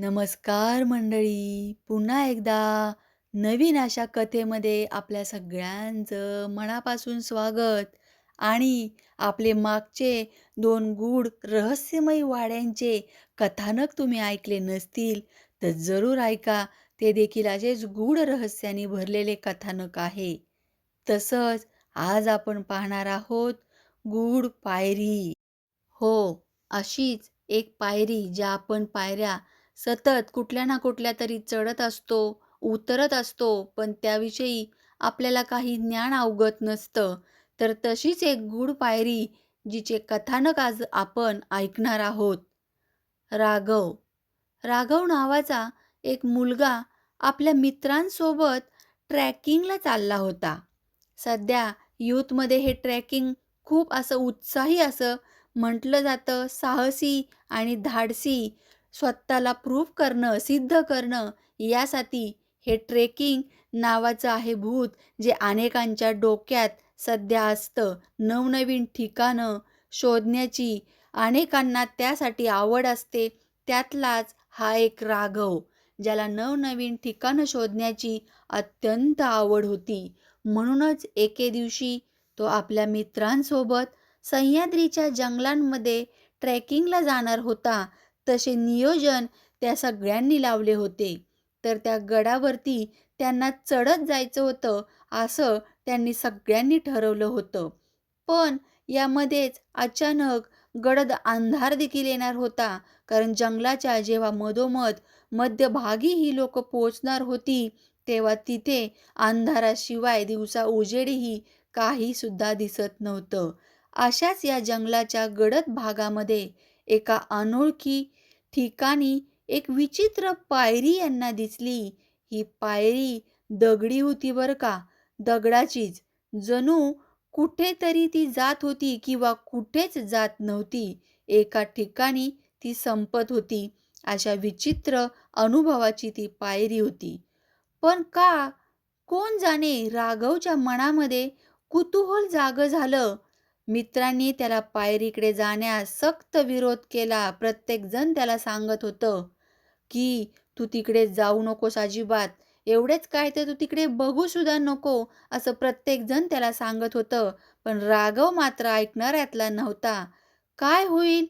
नमस्कार मंडळी. पुन्हा एकदा नवीन अशा कथेमध्ये आपल्या सगळ्यांचं मनापासून स्वागत. आणि आपले मागचे 2 गूढ रहस्यमयी वाड्यांचे कथानक तुम्ही ऐकले नसतील, तर जरूर ऐका. ते देखील असेच गूढ रहस्याने भरलेले कथानक आहे. तसंच आज आपण पाहणार आहोत गूढ पायरी. हो, अशीच एक पायरी ज्या आपण पायऱ्या सतत कुठल्या ना कुठल्या तरी चढत असतो, उतरत असतो, पण त्याविषयी आपल्याला काही ज्ञान अवगत नसतं. तर तशीच एक गूढ पायरी जिचे कथानक आज आपण ऐकणार आहोत. राघव. राघव नावाचा एक मुलगा आपल्या मित्रांसोबत ट्रेकिंगला चालला होता. सध्या यूथमध्ये हे ट्रेकिंग खूप असं उत्साही असं म्हटलं जातं. साहसी आणि धाडसी स्वतःला प्रूव्ह करणं, सिद्ध करणं यासाठी हे ट्रेकिंग नावाचं आहे भूत जे अनेकांच्या डोक्यात सध्या असतं. नवनवीन ठिकाणं शोधण्याची अनेकांना त्यासाठी आवड असते. त्यातलाच हा एक राघव, ज्याला नवनवीन ठिकाणं शोधण्याची अत्यंत आवड होती. म्हणूनच एके दिवशी तो आपल्या मित्रांसोबत सह्याद्रीच्या जंगलांमध्ये ट्रेकिंगला जाणार होता. तसे नियोजन त्या सगळ्यांनी लावले होते. तर त्या गडावरती त्यांना चढत जायचं होतं, असं त्यांनी सगळ्यांनी ठरवलं होतं. पण यामध्येच अचानक गडद अंधार देखील येणार होता. कारण जंगलाच्या जेव्हा मधोमध मध्यभागी ही लोकं पोहोचणार होती, तेव्हा तिथे अंधाराशिवाय दिवसा उजेडही काही सुद्धा दिसत नव्हतं. अशाच या जंगलाच्या गडद भागामध्ये एका अनोळखी ठिकाणी एक विचित्र पायरी यांना दिसली. ही पायरी दगडी होती बरं का, दगडाचीच. जणू कुठेतरी ती जात होती किंवा कुठेच जात नव्हती. एका ठिकाणी ती संपत होती. अशा विचित्र अनुभवाची ती पायरी होती. पण का? कोण जाणे राघवच्या मनामध्ये कुतूहल जागं झालं. मित्रांनी त्याला पायरीकडे जाण्यास सक्त विरोध केला. प्रत्येकजण त्याला सांगत होतं, की "तू तिकडे जाऊ नकोस अजिबात. एवढेच काय तर तू तिकडे बघू सुद्धा नको." असं प्रत्येकजण त्याला सांगत होतं. पण राघव मात्र ऐकणाऱ्यातला नव्हता. "काय होईल?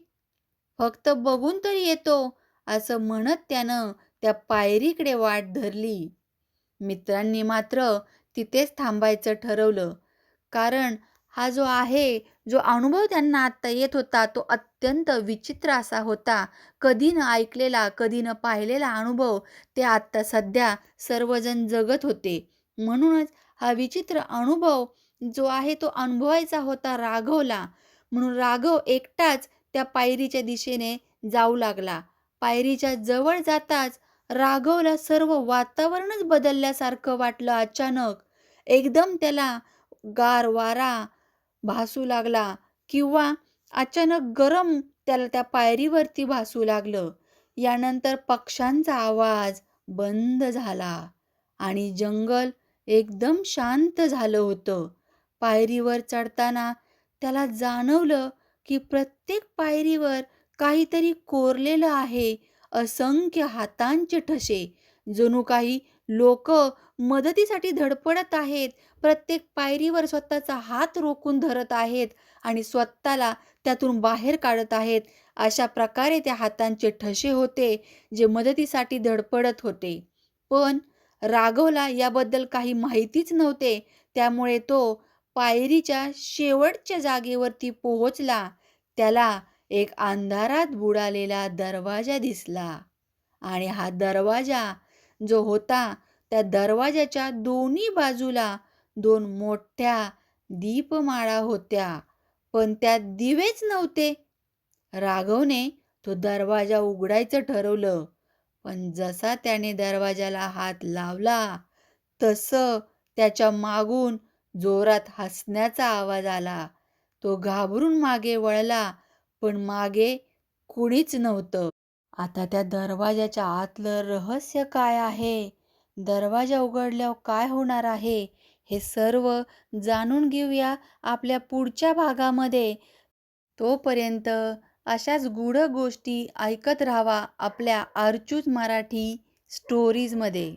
फक्त बघून तरी येतो." असं म्हणत त्यानं त्या पायरीकडे वाट धरली. मित्रांनी मात्र तिथेच थांबायचं ठरवलं. कारण हा जो आहे, जो अनुभव त्यांना आत्ता येत होता, तो अत्यंत विचित्र असा होता. कधी न ऐकलेला, कधी न पाहिलेला अनुभव ते आत्ता सध्या सर्वजण जगत होते. म्हणूनच हा विचित्र अनुभव जो आहे, तो अनुभवायचा होता राघवला. म्हणून राघव एकटाच त्या पायरीच्या दिशेने जाऊ लागला. पायरीच्या जवळ जाताच राघवला सर्व वातावरणच बदलल्यासारखं वाटलं अचानक. एकदम त्याला गार वारा भासू लागला किंवा अचानक गरम त्याला त्या पायरीवरती भासू लागलं. यानंतर पक्ष्यांचा आवाज बंद झाला आणि जंगल एकदम शांत झालं होतं. पायरीवर चढताना त्याला जाणवलं की प्रत्येक पायरीवर काहीतरी कोरलेलं आहे. असंख्य हातांचे ठसे, जणू काही लोक मदतीसाठी धडपडत आहेत. प्रत्येक पायरीवर स्वतःचा हात रोखून धरत आहेत आणि स्वतःला त्यातून बाहेर काढत आहेत. अशा प्रकारे त्या हातांचे ठसे होते, जे मदतीसाठी धडपडत होते. पण राघवला याबद्दल काही माहितीच नव्हते. त्यामुळे तो पायरीच्या शेवटच्या जागेवरती पोहोचला. त्याला एक अंधारात बुडालेला दरवाजा दिसला आणि हा दरवाजा जो होता, त्या दरवाजाच्या दोन्ही बाजूला 2 मोठ्या दीपमाळा होत्या, पण त्यात दिवेच नव्हते. राघवने तो दरवाजा उघडायचं ठरवलं, पण जसा त्याने दरवाजाला हात लावला, तसं त्याच्या मागून जोरात हसण्याचा आवाज आला. तो घाबरून मागे वळला, पण मागे कुणीच नव्हतं. आता त्या दरवाजाच्या आतलं रहस्य काय आहे? दरवाजा उघडल्यावर काय होणार आहे? हे सर्व जाणून घेऊया आपल्या पुढच्या भागामध्ये. तोपर्यंत अशाच गूढ गोष्टी ऐकत राहावा आपल्या आरचूज मराठी स्टोरीजमध्ये.